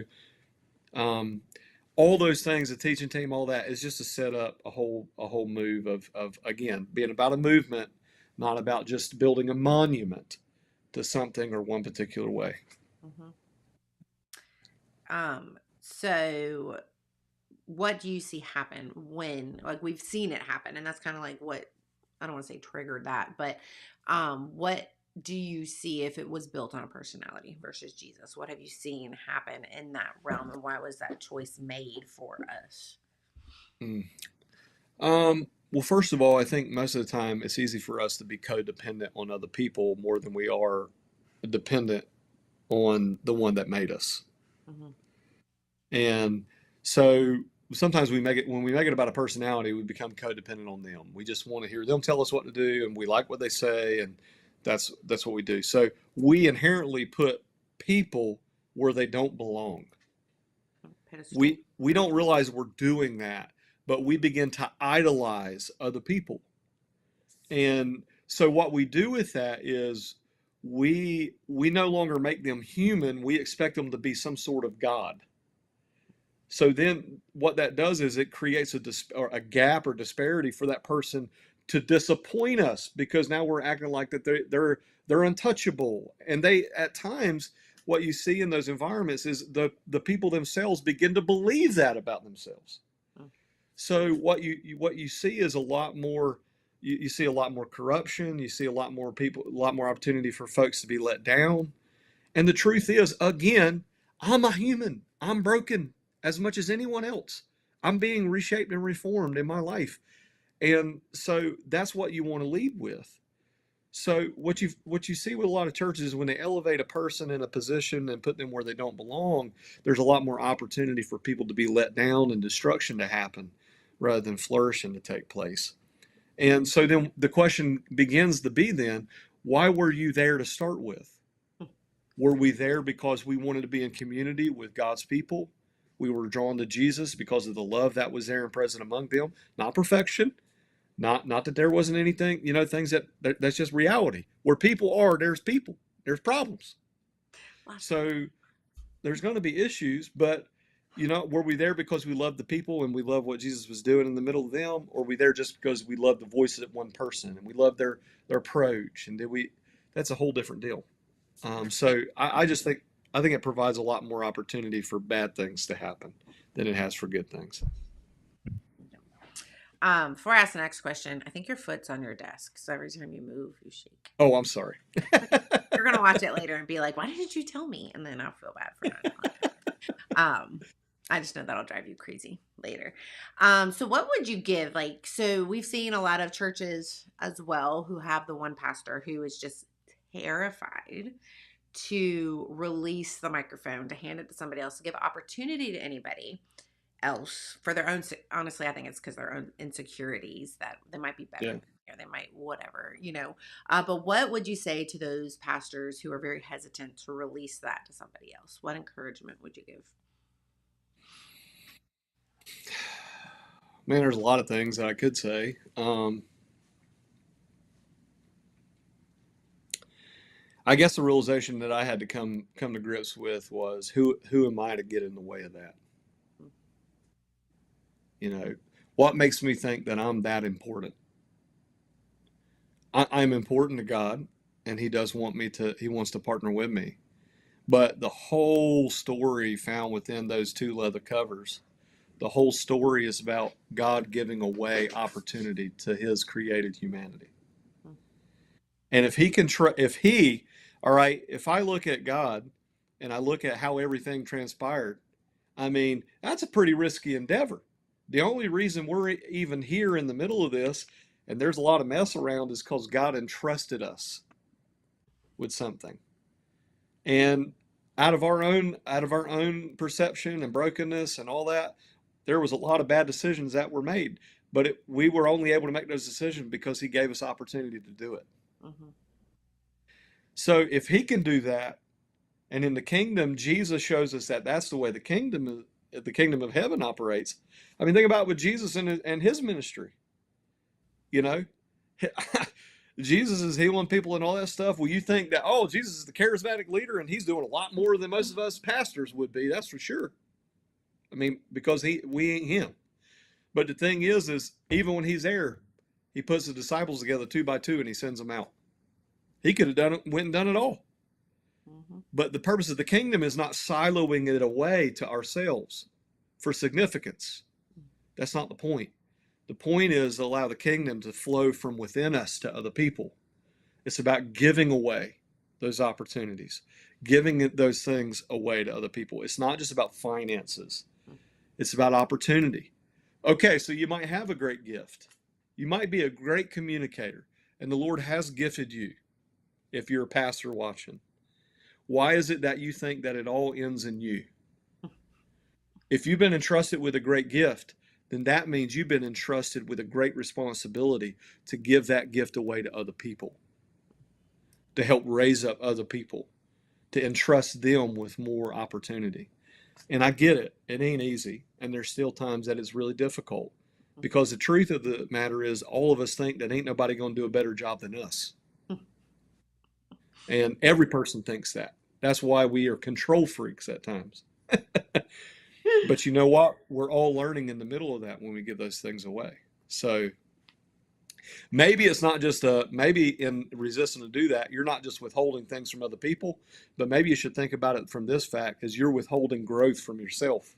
all those things, the teaching team, all that is just to set up a whole move of again, being about a movement, not about just building a monument to something or one particular way. So what do you see happen when, like, we've seen it happen, and that's kind of like what, I don't want to say triggered that, but what do you see if it was built on a personality versus Jesus? What have you seen happen in that realm, and why was that choice made for us? Well, first of all, I think most of the time it's easy for us to be codependent on other people more than we are dependent on the one that made us. And so sometimes when we make it about a personality, we become codependent on them. We just want to hear them tell us what to do, and we like what they say, and that's what we do. So we inherently put people where they don't belong. We don't realize we're doing that, but we begin to idolize other people. And so what we do with that is we no longer make them human. We expect them to be some sort of God. So then what that does is it creates a gap or disparity for that person to disappoint us, because now we're acting like that they're untouchable. And they, at times, what you see in those environments is the people themselves begin to believe that about themselves. So what you see is a lot more. You see a lot more corruption. You see a lot more people, a lot more opportunity for folks to be let down. And the truth is, again, I'm a human. I'm broken as much as anyone else. I'm being reshaped and reformed in my life. And so that's what you want to lead with. So what you see with a lot of churches is when they elevate a person in a position and put them where they don't belong, there's a lot more opportunity for people to be let down and destruction to happen rather than flourishing to take place. And so then the question begins to be then, why were you there to start with? Were we there because we wanted to be in community with God's people? We were drawn to Jesus because of the love that was there and present among them, not perfection, not that there wasn't anything, things that's just reality. Where people are, there's people, there's problems. So there's going to be issues, but were we there because we loved the people and we loved what Jesus was doing in the middle of them, or were we there just because we loved the voices of one person and we loved their approach? And did we? That's a whole different deal. So I just think it provides a lot more opportunity for bad things to happen than it has for good things. Before I ask the next question, I think your foot's on your desk, so every time you move, you shake. Oh, I'm sorry. You're gonna watch it later and be like, "Why didn't you tell me?" And then I'll feel bad for not telling you. I just know that'll drive you crazy later. So what would you give? Like, so we've seen a lot of churches as well who have the one pastor who is just terrified to release the microphone, to hand it to somebody else, to give opportunity to anybody else for their own. Honestly, I think it's because their own insecurities that they might be better. Yeah. Or they might whatever, but what would you say to those pastors who are very hesitant to release that to somebody else? What encouragement would you give? Man, there's a lot of things that I could say. I guess the realization that I had to come to grips with was who am I to get in the way of that? What makes me think that I'm that important? I'm important to God, and He does want me to. He wants to partner with me. But the whole story found within those two leather covers, the whole story is about God giving away opportunity to His created humanity. And if He can, all right, if I look at God and I look at how everything transpired, I mean, that's a pretty risky endeavor. The only reason we're even here in the middle of this, and there's a lot of mess around, is because God entrusted us with something. And out of our own perception and brokenness and all that, there was a lot of bad decisions that were made. But we were only able to make those decisions because He gave us opportunity to do it. Mm-hmm. So if He can do that, and in the kingdom, Jesus shows us that that's the way the kingdom of heaven operates. I mean, think about with Jesus and His ministry. Jesus is healing people and all that stuff. Well, you think that, oh, Jesus is the charismatic leader and He's doing a lot more than most of us pastors would be. That's for sure. I mean, because we ain't Him. But the thing is even when He's there, He puts the disciples together 2 by 2 and He sends them out. He could have went and done it all. Mm-hmm. But the purpose of the kingdom is not siloing it away to ourselves for significance. That's not the point. The point is to allow the kingdom to flow from within us to other people. It's about giving away those opportunities, giving those things away to other people. It's not just about finances. It's about opportunity. Okay, so you might have a great gift. You might be a great communicator, and the Lord has gifted you if you're a pastor watching. Why is it that you think that it all ends in you? If you've been entrusted with a great gift, then that means you've been entrusted with a great responsibility to give that gift away to other people, to help raise up other people, to entrust them with more opportunity. And I get it. It ain't easy. And there's still times that it's really difficult, because the truth of the matter is all of us think that ain't nobody going to do a better job than us. And every person thinks that. That's why we are control freaks at times. But you know what? We're all learning in the middle of that when we give those things away. So maybe it's not just maybe in resisting to do that, you're not just withholding things from other people, but maybe you should think about it from this fact, is you're withholding growth from yourself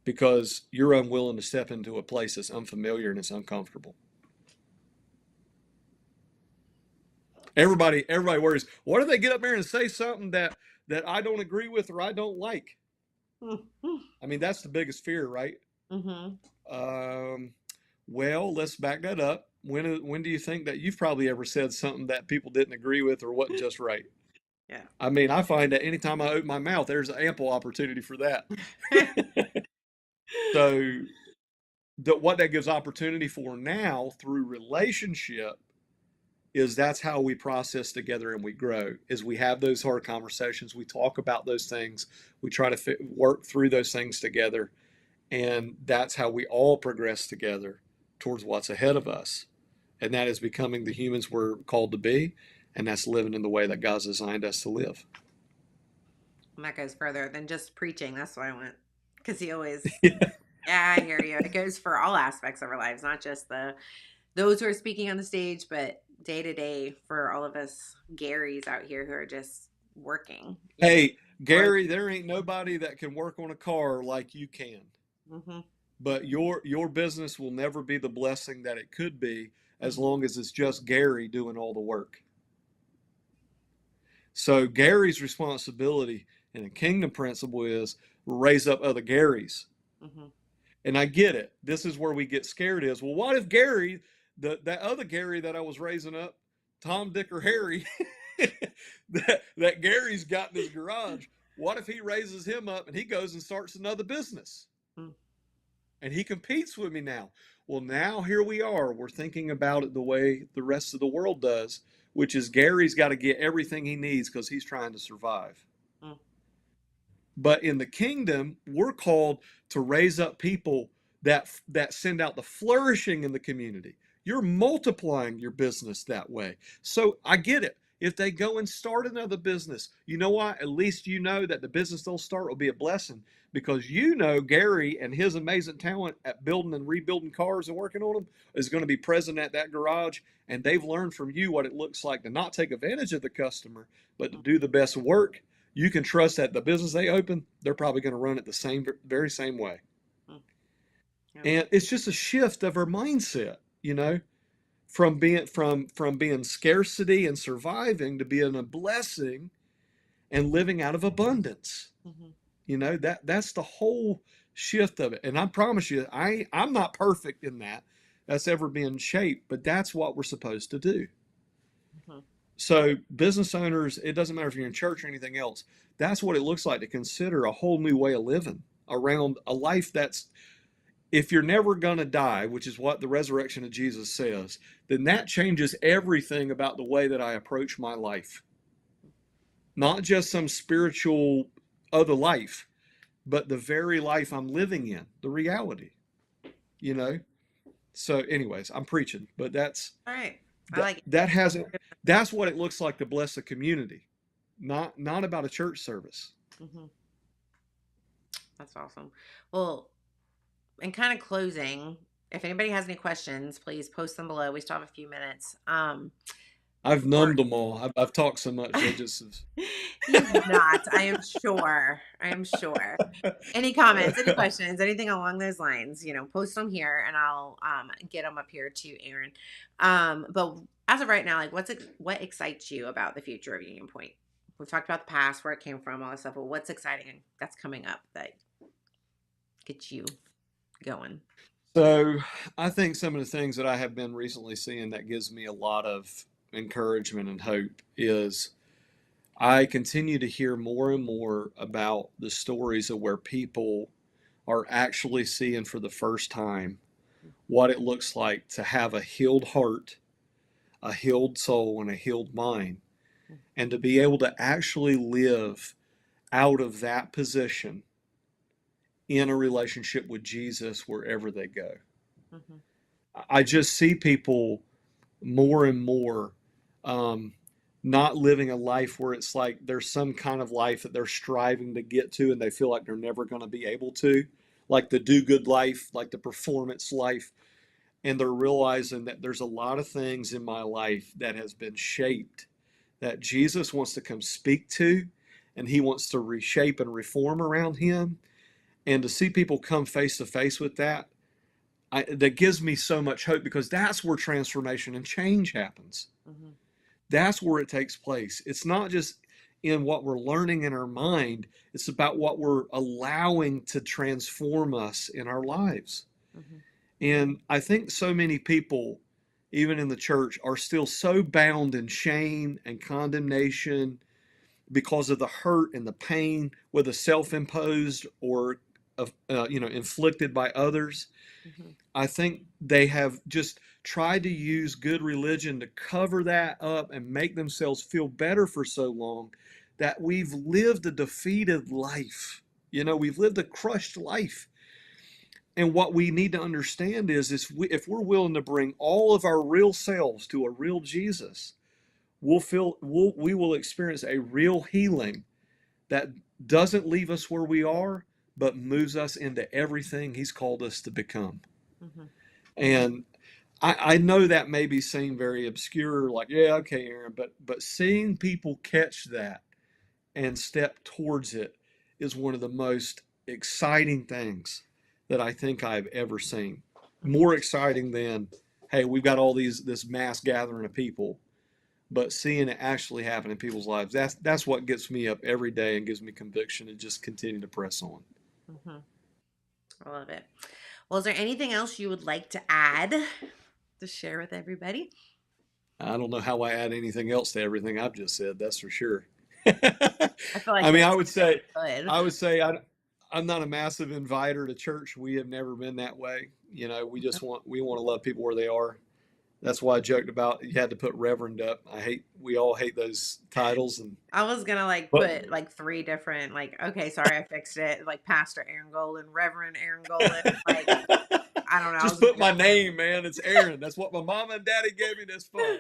because you're unwilling to step into a place that's unfamiliar and it's uncomfortable. Everybody worries, what if they get up there and say something that I don't agree with or I don't like? I mean, that's the biggest fear, right? Mm-hmm. Well, let's back that up. When do you think that you've probably ever said something that people didn't agree with or wasn't just right? Yeah. I mean, I find that anytime I open my mouth, there's ample opportunity for that. So what that gives opportunity for now through relationship is that's how we process together and we grow, is we have those hard conversations. We talk about those things. We try to work through those things together. And that's how we all progress together towards what's ahead of us. And that is becoming the humans we're called to be. And that's living in the way that God's designed us to live. And that goes further than just preaching. That's why I went because he always, Yeah. yeah, I hear you. It goes for all aspects of our lives, not just those who are speaking on the stage, but day to day for all of us Garys out here who are just working, Hey, or Gary, there ain't nobody that can work on a car like you can. mm-hmm, But your business will never be the blessing that it could be as mm-hmm, long as it's just Gary doing all the work. So Gary's responsibility and the kingdom principle is raise up other Garys. mm-hmm, And I get it. This is where we get scared is, well, what if Gary, that other Gary that I was raising up, Tom, Dick, or Harry, that Gary's got in his garage, what if he raises him up and he goes and starts another business? mm-hmm, And he competes with me now. Well, now here we are. We're thinking about it the way the rest of the world does, which is Gary's got to get everything he needs because he's trying to survive. mm-hmm, But in the kingdom, we're called to raise up people that send out the flourishing in the community. You're multiplying your business that way. So I get it. If they go and start another business, you know what? At least you know that the business they'll start will be a blessing because you know Gary and his amazing talent at building and rebuilding cars and working on them is going to be present at that garage. And they've learned from you what it looks like to not take advantage of the customer, but to do the best work. You can trust that the business they open, they're probably going to run it the very same way. mm-hmm. Yep. And it's just a shift of our mindset, from being scarcity and surviving to being a blessing and living out of abundance. Mm-hmm. That's the whole shift of it. And I promise you, I'm not perfect in that's ever been shaped, but that's what we're supposed to do. Mm-hmm. So business owners, it doesn't matter if you're in church or anything else, that's what it looks like to consider a whole new way of living around a life that's, if you're never going to die, which is what the resurrection of Jesus says, then that changes everything about the way that I approach my life. Not just some spiritual other life, but the very life I'm living in, the reality, you know? So anyways, I'm preaching, but that's, All right. I like it. that hasn't, that's what it looks like to bless a community, not about a church service. Mm-hmm. That's awesome. Well, in kind of closing, if anybody has any questions, please post them below. We still have a few minutes. I've Or numbed them all. I've talked so much. They just, you've not, I am sure. I am sure. Any comments, any questions, anything along those lines, post them here and I'll get them up here to Aaron. But as of right now, like what excites you about the future of Union Point? We've talked about the past, where it came from, all this stuff, but what's exciting that's coming up that gets you going? so I think some of the things that I have been recently seeing that gives me a lot of encouragement and hope is I continue to hear more and more about the stories of where people are actually seeing for the first time what it looks like to have a healed heart, a healed soul, and a healed mind, and to be able to actually live out of that position in a relationship with Jesus wherever they go. Mm-hmm. I just see people more and more not living a life where it's like there's some kind of life that they're striving to get to and they feel like they're never going to be able to, like the do good life, like the performance life. And they're realizing that there's a lot of things in my life that has been shaped that Jesus wants to come speak to, and he wants to reshape and reform around him. And to see people come face to face with that, that gives me so much hope because that's where transformation and change happens. Mm-hmm. That's where it takes place. It's not just in what we're learning in our mind, it's about what we're allowing to transform us in our lives. Mm-hmm. And I think so many people, even in the church, are still so bound in shame and condemnation because of the hurt and the pain, whether self-imposed or inflicted by others. Mm-hmm. I think they have just tried to use good religion to cover that up and make themselves feel better for so long that we've lived a defeated life. We've lived a crushed life. And what we need to understand is if we're willing to bring all of our real selves to a real Jesus, we will experience a real healing that doesn't leave us where we are, but moves us into everything He's called us to become. Mm-hmm. And I know that maybe seem very obscure, like, yeah, okay, Aaron, but seeing people catch that and step towards it is one of the most exciting things that I think I've ever seen. More exciting than, hey, we've got all this mass gathering of people, but seeing it actually happen in people's lives, that's what gets me up every day and gives me conviction to just continue to press on. Mm-hmm. I love it. Well, is there anything else you would like to add to share with everybody? I don't know how I add anything else to everything I've just said, that's for sure. I feel like I mean, that's I would say, good. I'm not a massive inviter to church. We have never been that way. You know, we want to love people where they are. That's why I joked about you had to put Reverend up. We all hate those titles, and I was gonna but put 3 different okay, sorry, I fixed it. Like Pastor Aaron Golden, Reverend Aaron Golden. Like I don't know. I just was put my name, man. It's Aaron. That's what my mama and daddy gave me. That's fine.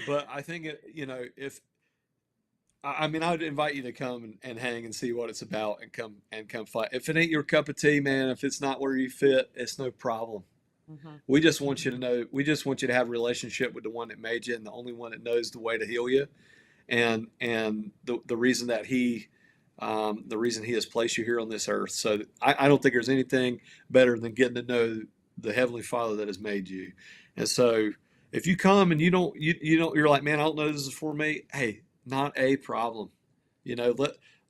But I think if I mean, I'd invite you to come and hang and see what it's about and come fight. If it ain't your cup of tea, man, if it's not where you fit, it's no problem. Mm-hmm. We just want you to know, we just want you to have a relationship with the one that made you and the only one that knows the way to heal you. And the reason that the reason he has placed you here on this earth. So I don't think there's anything better than getting to know the Heavenly Father that has made you. And so if you come and you're like, man, I don't know this is for me. Hey, not a problem.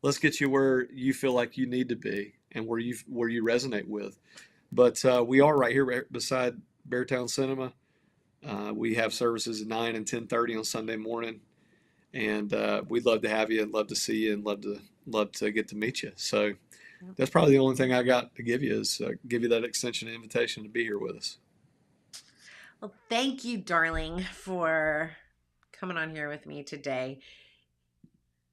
Let's get you where you feel like you need to be and where you resonate with. But we are right here beside Beartown Cinema. We have services at 9 and 10:30 on Sunday morning, and we'd love to have you and love to see you and love to get to meet you. So that's probably the only thing I got to give you is give you that extension invitation to be here with us. Well, thank you, darling, for coming on here with me today.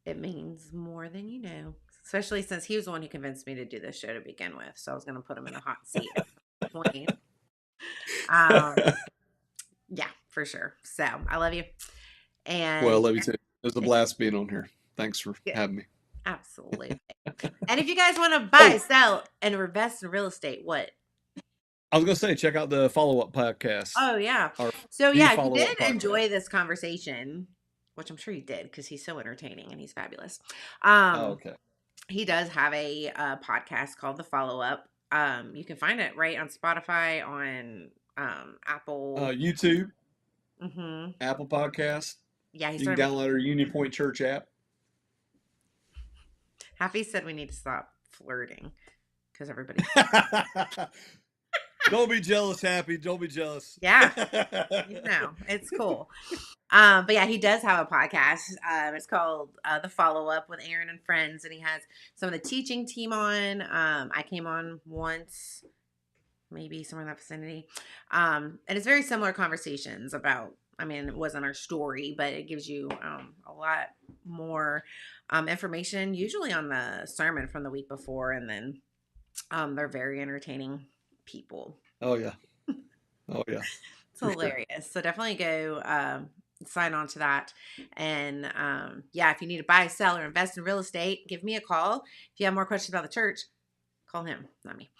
It means more than you know, especially since he was the one who convinced me to do this show to begin with. So I was going to put him in a hot seat at some point. Yeah, for sure. So I love you. And well, I love you too. It was a blast being on here. Thanks for having me. Absolutely. And if you guys want to buy, sell, and invest in real estate, what? I was going to say, check out the follow-up podcast. Oh, yeah. So, yeah, if you did enjoy this conversation, which I'm sure you did because he's so entertaining and he's fabulous. Okay. He does have a podcast called The Follow-Up. You can find it right on Spotify, on Apple. YouTube. Mm-hmm. Apple Podcast. Yeah, you can download our Union Point Church app. Happy said we need to stop flirting because everybody. Don't be jealous, Happy. Don't be jealous. Yeah. It's cool. But yeah, he does have a podcast. It's called The Follow-Up with Aaron and Friends. And he has some of the teaching team on. I came on once, maybe somewhere in that vicinity. And it's very similar conversations about, it wasn't our story, but it gives you a lot more information, usually on the sermon from the week before. And then they're very entertaining people. Oh yeah. It's hilarious. Sure. So definitely go sign on to that. And if you need to buy, sell, or invest in real estate, give me a call. If you have more questions about the church, call him, not me.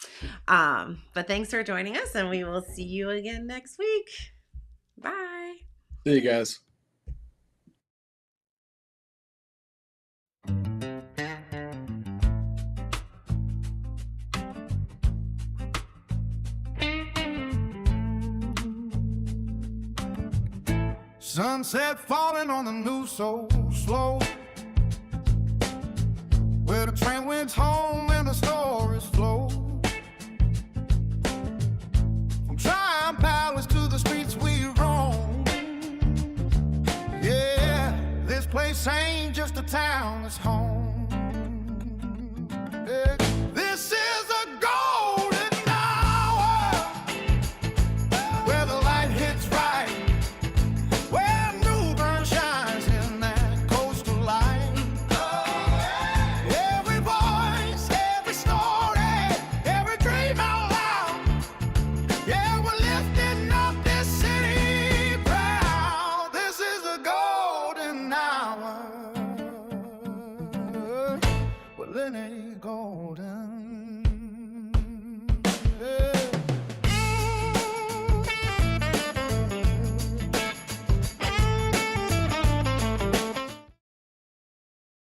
But thanks for joining us, and we will see you again next week. Bye. See you guys. Sunset falling on the news so slow, where the train went home